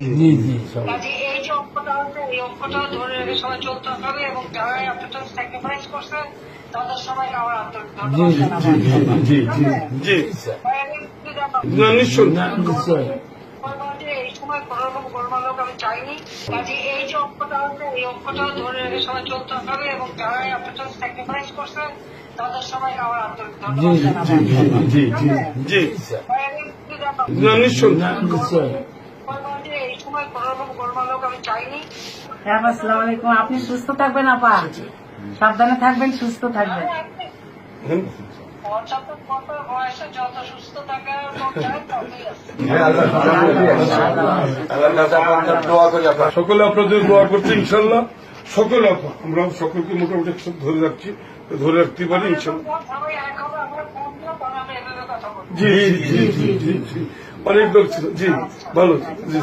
জি জি কাজে এই যে ঐক্যটা আছে এই ঐক্যটা ধরে রেখে সবাই চলতে হবে এবং যারাই আপনারা স্যাক্রিফাইস করছে তাদের সবাইকে আমার আন্তরিক জি ধন্যবাদ জি জানাবো। জি জি জি না নিশ্চয় নিশ্চয় এই সময় কোন রকম গোলমাল হোক আমি চাইনি। কাজে এই যে ঐক্যটা আছে এই ঐক্যটা ধরে রেখে সবাই চলতে হবে এবং যারাই আপনারা স্যাক্রিফাইস করছে তাদের সবাইকে আমার আন্তরিক জি ধন্যবাদ জি জানাবো। জি জি না নিশ্চয় নিশ্চয় এই সময় কোন রকম গোলমাল হোক আমি চাইনি। হ্যাঁ, আসসালামু আলাইকুম। আপনি সুস্থ থাকবেন আপা, সাবধানে থাকবেন, সুস্থ থাকবেন। বয়সে যত সুস্থ থাকার ততই আছে। সকলে আপনাদের দোয়া করছে ইনশাল্লাহ। সকলে আমরা সকলকে মোটামুটি একসাথে ধরে রাখছি, ধরে রাখতে পারি ইনশাল্লাহ। সবাই এক হবে, আমরা ফোন দিলে পরে আমি এভাবে কথা বলবো। জি জি জি জি জি অনেক লোক ছিল। জি ভালো জি